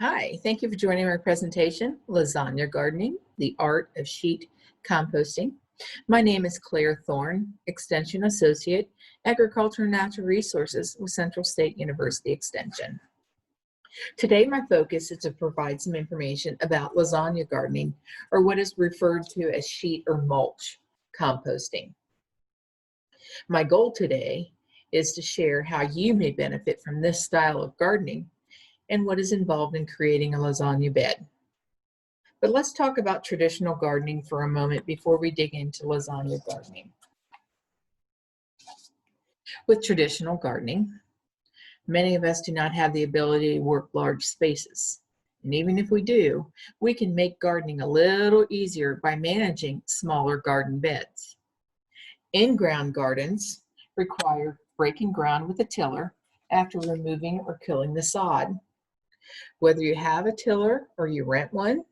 Hi, thank you for joining my presentation, Lasagna Gardening, the Art of Sheet Composting. My name is Clare Thorn, Extension Associate, Agriculture and Natural Resources with Central State University Extension. Today, my focus is to provide some information about lasagna gardening, or what is referred to as sheet or mulch composting. My goal today is to share how you may benefit from this style of gardening and what is involved in creating a lasagna bed. But let's talk about traditional gardening for a moment before we dig into lasagna gardening. With traditional gardening, many of us do not have the ability to work large spaces. And even if we do, we can make gardening a little easier by managing smaller garden beds. In-ground gardens require breaking ground with a tiller after removing or killing the sod. Whether you have a tiller or you rent one,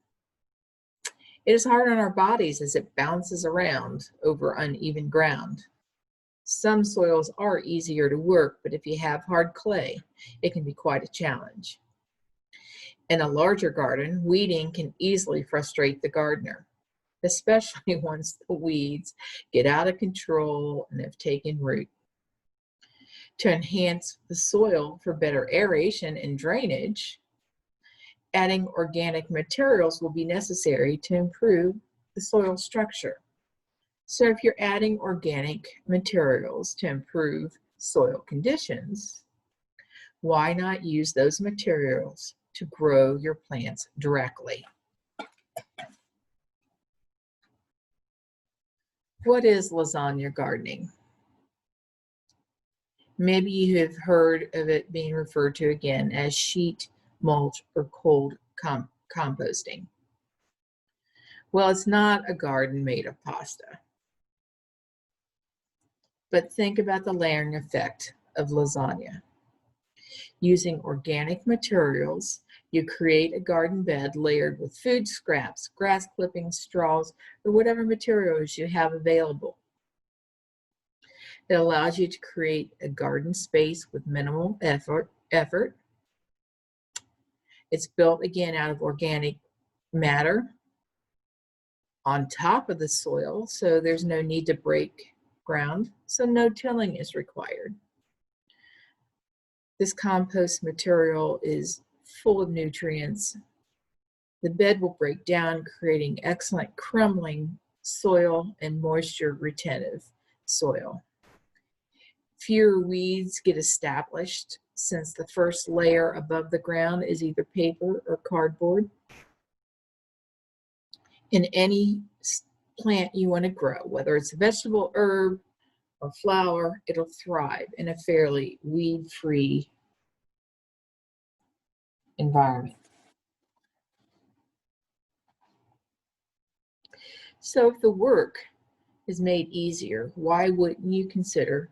it is hard on our bodies as it bounces around over uneven ground. Some soils are easier to work, but if you have hard clay, it can be quite a challenge. In a larger garden, weeding can easily frustrate the gardener, especially once the weeds get out of control and have taken root. To enhance the soil for better aeration and drainage, adding organic materials will be necessary to improve the soil structure. So if you're adding organic materials to improve soil conditions, why not use those materials to grow your plants directly? What is lasagna gardening? Maybe you have heard of it being referred to again as sheet, mulch, or cold composting. Well, it's not a garden made of pasta. But think about the layering effect of lasagna. Using organic materials, you create a garden bed layered with food scraps, grass clippings, straws, or whatever materials you have available. It allows you to create a garden space with minimal effort. It's built again out of organic matter on top of the soil, so there's no need to break ground, so no tilling is required. This compost material is full of nutrients. The bed will break down, creating excellent crumbling soil and moisture retentive soil. Fewer weeds get established since the first layer above the ground is either paper or cardboard. In any plant you want to grow, whether it's a vegetable, herb, or flower, it'll thrive in a fairly weed-free environment. So if the work is made easier, why wouldn't you consider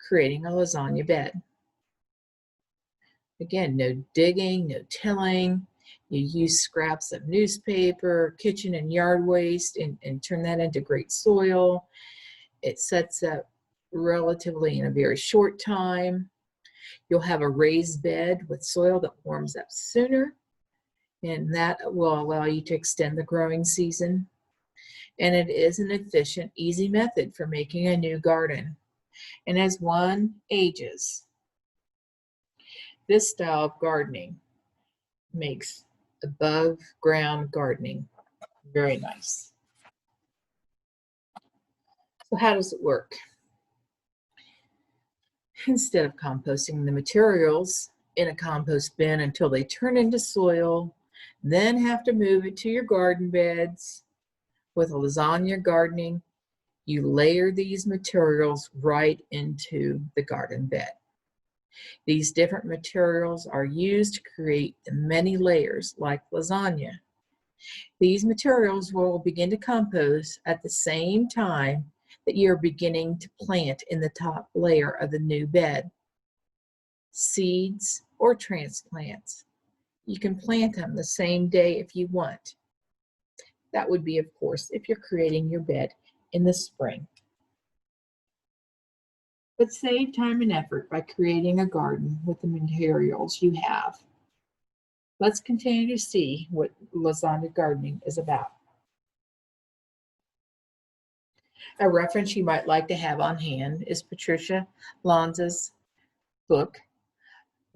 creating a lasagna bed? Again, no digging, no tilling. You use scraps of newspaper, kitchen and yard waste, and turn that into great soil. It sets up relatively in a very short time. You'll have a raised bed with soil that warms up sooner, and that will allow you to extend the growing season. And it is an efficient, easy method for making a new garden. And as one ages, this style of gardening makes above ground gardening very nice. So how does it work? Instead of composting the materials in a compost bin until they turn into soil, then have to move it to your garden beds, with a lasagna gardening, you layer these materials right into the garden bed. These different materials are used to create the many layers like lasagna. These materials will begin to compost at the same time that you're beginning to plant in the top layer of the new bed. Seeds or transplants, you can plant them the same day if you want. That would be, of course, if you're creating your bed in the spring. But save time and effort by creating a garden with the materials you have. Let's continue to see what lasagna gardening is about. A reference you might like to have on hand is Patricia Lanza's book,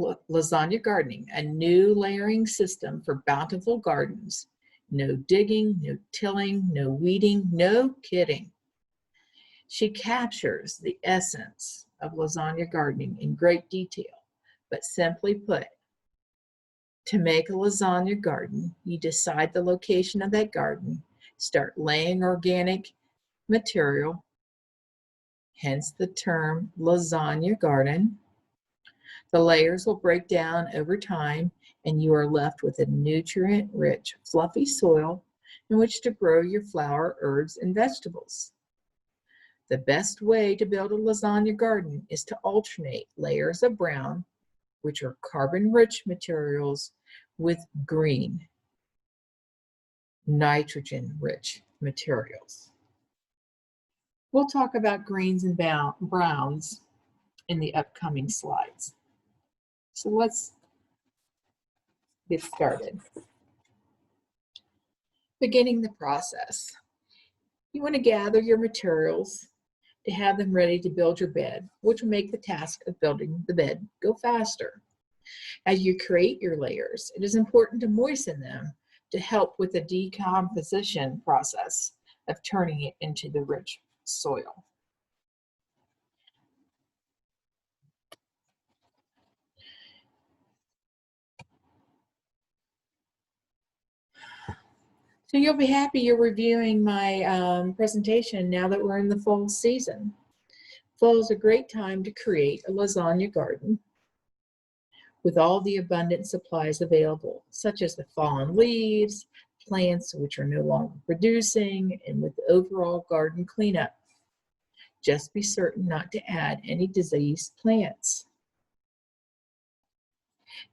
Lasagna Gardening, a new layering system for bountiful gardens. No digging, no tilling, no weeding, no kidding. She captures the essence of lasagna gardening in great detail, but simply put, to make a lasagna garden, you decide the location of that garden, start laying organic material, hence the term lasagna garden. The layers will break down over time, and you are left with a nutrient-rich, fluffy soil in which to grow your flower, herbs, and vegetables. The best way to build a lasagna garden is to alternate layers of brown, which are carbon-rich materials, with green, nitrogen-rich materials. We'll talk about greens and browns in the upcoming slides. So let's get started. Beginning the process. You want to gather your materials to have them ready to build your bed, which will make the task of building the bed go faster. As you create your layers, it is important to moisten them to help with the decomposition process of turning it into the rich soil. So you'll be happy you're reviewing my presentation now that we're in the fall season. Fall is a great time to create a lasagna garden with all the abundant supplies available, such as the fallen leaves, plants which are no longer producing, and with overall garden cleanup. Just be certain not to add any diseased plants.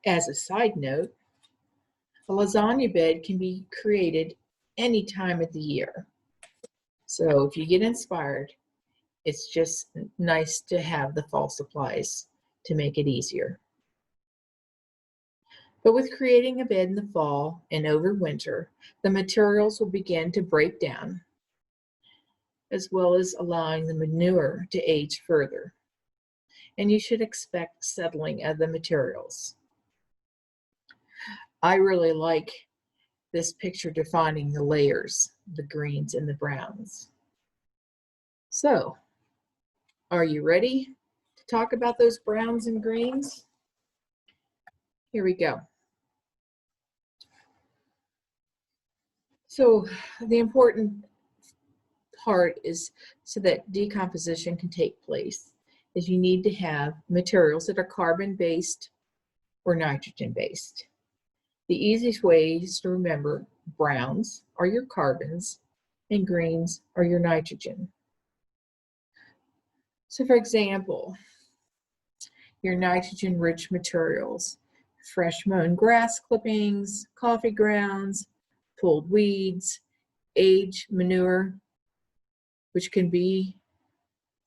As a side note, a lasagna bed can be created any time of the year. So if you get inspired, it's just nice to have the fall supplies to make it easier. But with creating a bed in the fall and over winter, the materials will begin to break down, as well as allowing the manure to age further. And you should expect settling of the materials. I really like this picture defining the layers, the greens and the browns. So, are you ready to talk about those browns and greens? Here we go. So the important part is, so that decomposition can take place, is you need to have materials that are carbon-based or nitrogen-based. The easiest ways to remember: browns are your carbons and greens are your nitrogen. So for example, your nitrogen-rich materials: fresh mown grass clippings, coffee grounds, pulled weeds, aged manure, which can be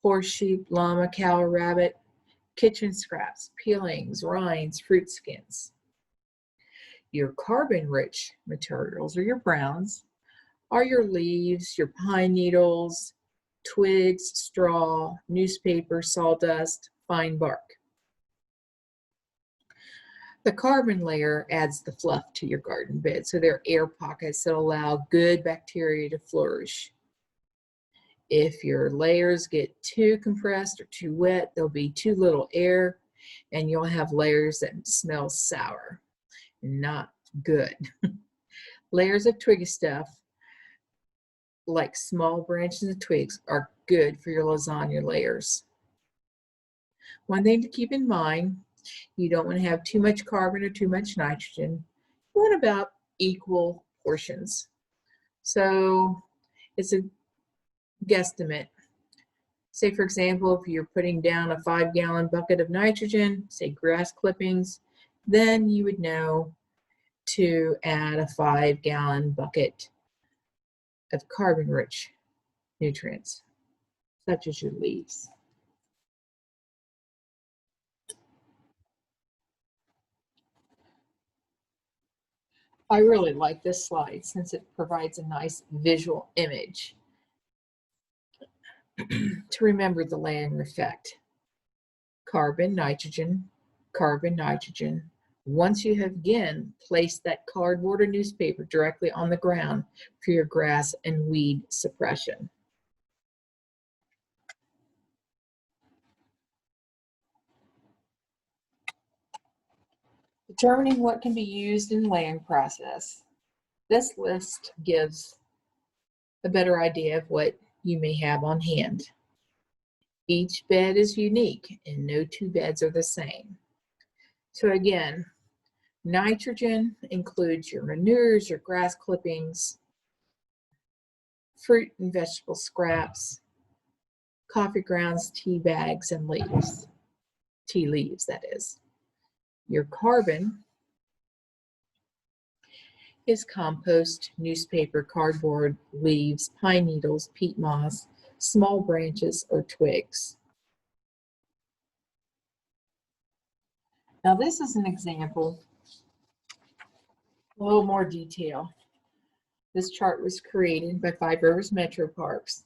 horse, sheep, llama, cow, or rabbit, kitchen scraps, peelings, rinds, fruit skins. Your carbon-rich materials, or your browns, are your leaves, your pine needles, twigs, straw, newspaper, sawdust, fine bark. The carbon layer adds the fluff to your garden bed, so there are air pockets that allow good bacteria to flourish. If your layers get too compressed or too wet, there'll be too little air, and you'll have layers that smell sour. Not good. Layers of twiggy stuff, like small branches and twigs, are good for your lasagna layers. One thing to keep in mind: you don't want to have too much carbon or too much nitrogen. You want about equal portions. So it's a guesstimate. Say, for example, if you're putting down a 5-gallon bucket of nitrogen, say grass clippings, then you would know to add a 5-gallon bucket of carbon-rich nutrients, such as your leaves. I really like this slide since it provides a nice visual image to remember the layering effect. Carbon, nitrogen, carbon, nitrogen. Once you have again placed that cardboard or newspaper directly on the ground for your grass and weed suppression. Determining what can be used in the layering process. This list gives a better idea of what you may have on hand. Each bed is unique and no two beds are the same. So again, nitrogen includes your manures, your grass clippings, fruit and vegetable scraps, coffee grounds, tea bags, and leaves. Tea leaves, that is. Your carbon is compost, newspaper, cardboard, leaves, pine needles, peat moss, small branches, or twigs. Now this is an example, a little more detail. This chart was created by Five Rivers Metro Parks.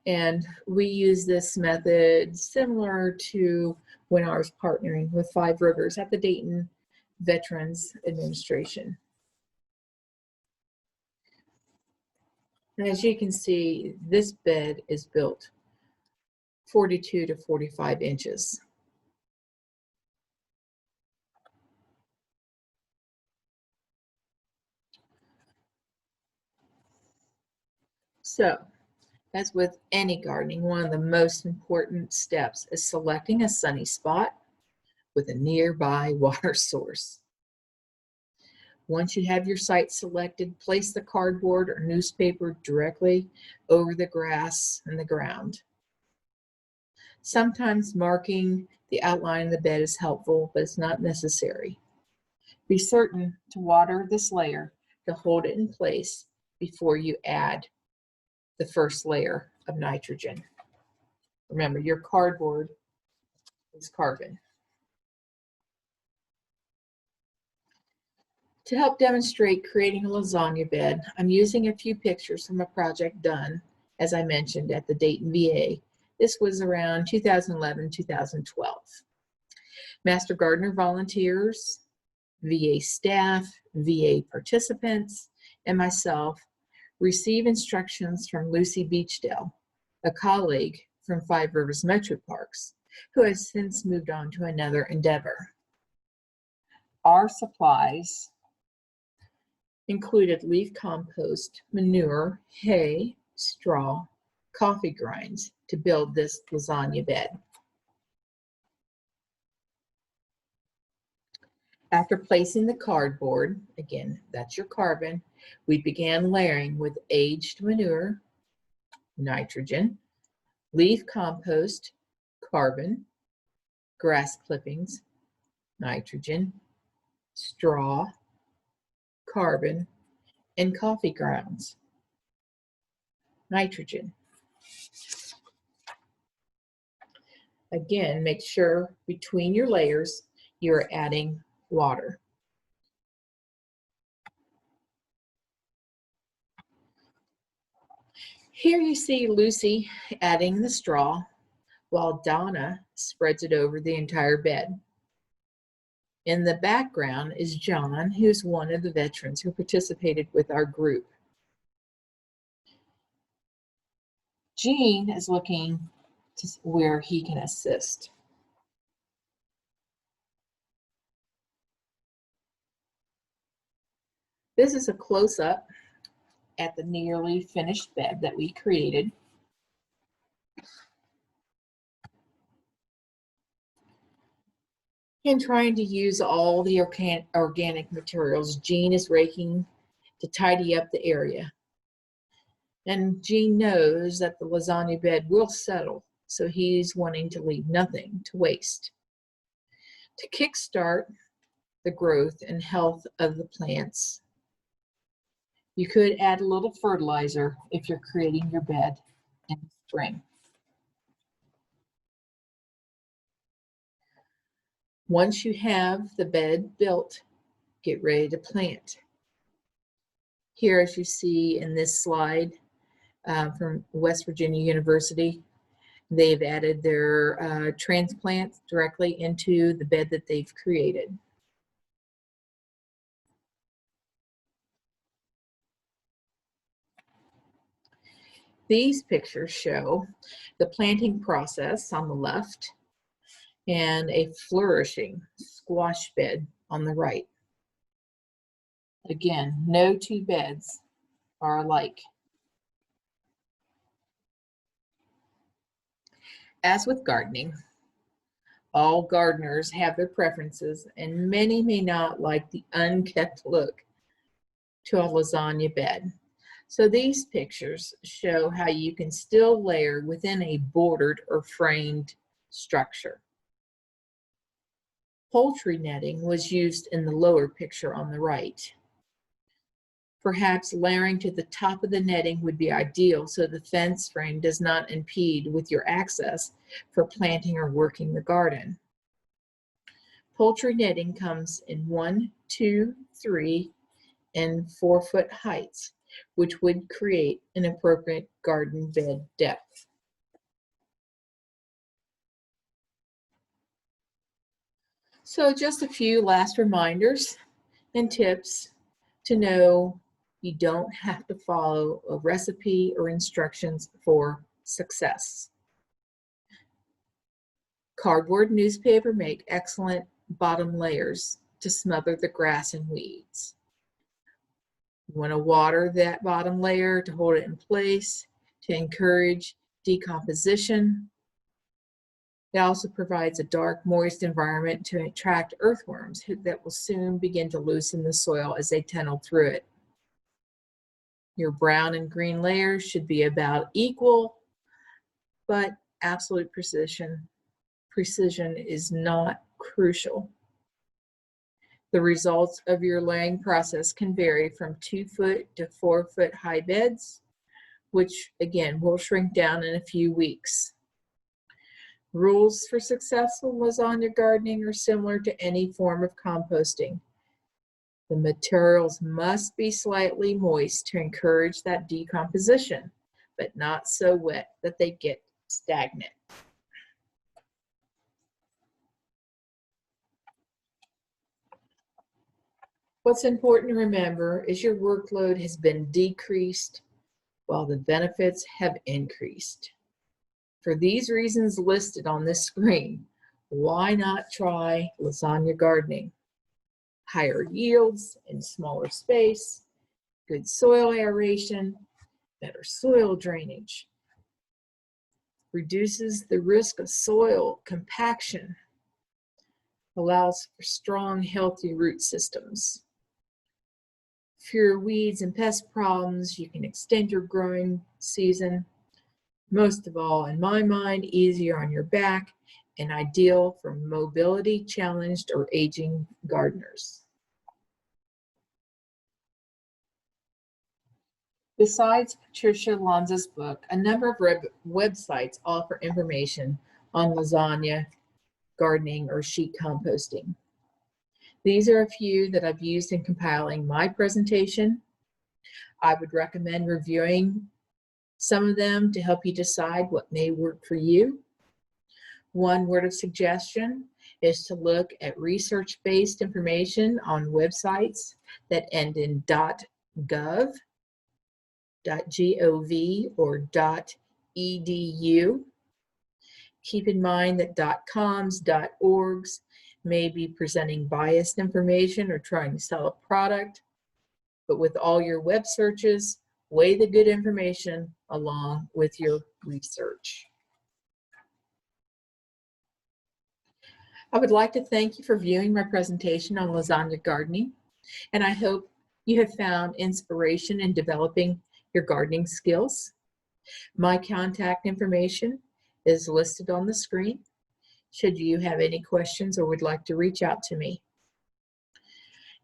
And we use this method similar to when I was partnering with Five Rivers at the Dayton Veterans Administration. And as you can see, this bed is built 42 to 45 inches. So, as with any gardening, one of the most important steps is selecting a sunny spot with a nearby water source. Once you have your site selected, place the cardboard or newspaper directly over the grass and the ground. Sometimes marking the outline of the bed is helpful, but it's not necessary. Be certain to water this layer to hold it in place before you add the first layer of nitrogen. Remember, your cardboard is carbon. To help demonstrate creating a lasagna bed, I'm using a few pictures from a project done, as I mentioned, at the Dayton VA. This was around 2011, 2012. Master Gardener volunteers, VA staff, VA participants, and myself receive instructions from Lucy Beachdale, a colleague from Five Rivers Metro Parks, who has since moved on to another endeavor. Our supplies included leaf compost, manure, hay, straw, coffee grinds to build this lasagna bed. After placing the cardboard, again, that's your carbon, we began layering with aged manure, nitrogen, leaf compost, carbon, grass clippings, nitrogen, straw, carbon, and coffee grounds, nitrogen. Again, make sure between your layers you're adding water. Here you see Lucy adding the straw while Donna spreads it over the entire bed. In the background is John, who's one of the veterans who participated with our group. Gene is looking to where he can assist. This is a close-up at the nearly finished bed that we created. And trying to use all the organic materials. Gene is raking to tidy up the area. And Gene knows that the lasagna bed will settle, so he's wanting to leave nothing to waste. To kickstart the growth and health of the plants, you could add a little fertilizer if you're creating your bed in the spring. Once you have the bed built get ready to plant. Here, as you see in this slide from West Virginia University, they've added their transplants directly into the bed that they've created. These pictures show the planting process on the left and a flourishing squash bed on the right. Again, no two beds are alike. As with gardening, all gardeners have their preferences, and many may not like the unkept look to a lasagna bed. So these pictures show how you can still layer within a bordered or framed structure. Poultry netting was used in the lower picture on the right. Perhaps layering to the top of the netting would be ideal so the fence frame does not impede with your access for planting or working the garden. Poultry netting comes in 1, 2, 3, and 4-foot heights, which would create an appropriate garden bed depth. So just a few last reminders and tips to know you don't have to follow a recipe or instructions for success. Cardboard and newspaper make excellent bottom layers to smother the grass and weeds. You want to water that bottom layer to hold it in place, to encourage decomposition. It also provides a dark, moist environment to attract earthworms that will soon begin to loosen the soil as they tunnel through it. Your brown and green layers should be about equal, but absolute precision is not crucial. The results of your laying process can vary from 2-foot to 4-foot high beds, which again will shrink down in a few weeks. Rules for successful lasagna gardening are similar to any form of composting. The materials must be slightly moist to encourage that decomposition, but not so wet that they get stagnant. What's important to remember is your workload has been decreased while the benefits have increased. For these reasons listed on this screen, why not try lasagna gardening? Higher yields in smaller space, good soil aeration, better soil drainage, reduces the risk of soil compaction, allows for strong, healthy root systems. Fewer weeds and pest problems, you can extend your growing season. Most of all, in my mind, easier on your back and ideal for mobility challenged or aging gardeners. Besides Patricia Lanza's book, a number of websites offer information on lasagna, gardening, or sheet composting. These are a few that I've used in compiling my presentation. I would recommend reviewing some of them to help you decide what may work for you. One word of suggestion is to look at research-based information on websites that end in .gov, .gov, or .edu. Keep in mind that .coms, .orgs may be presenting biased information or trying to sell a product, but with all your web searches, weigh the good information along with your research. I would like to thank you for viewing my presentation on lasagna gardening, and I hope you have found inspiration in developing your gardening skills. My contact information is listed on the screen should you have any questions or would like to reach out to me.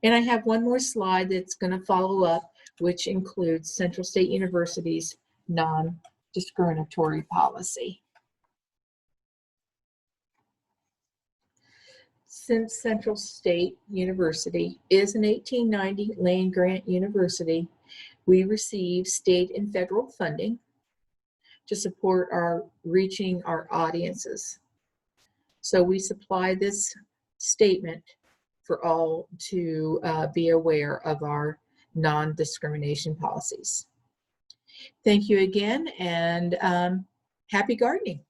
And I have one more slide that's going to follow up, which includes Central State University's non-discriminatory policy. Since Central State University is an 1890 land-grant university, we receive state and federal funding to support our reaching our audiences. So we supply this statement for all to be aware of our non-discrimination policies. Thank you again, and happy gardening.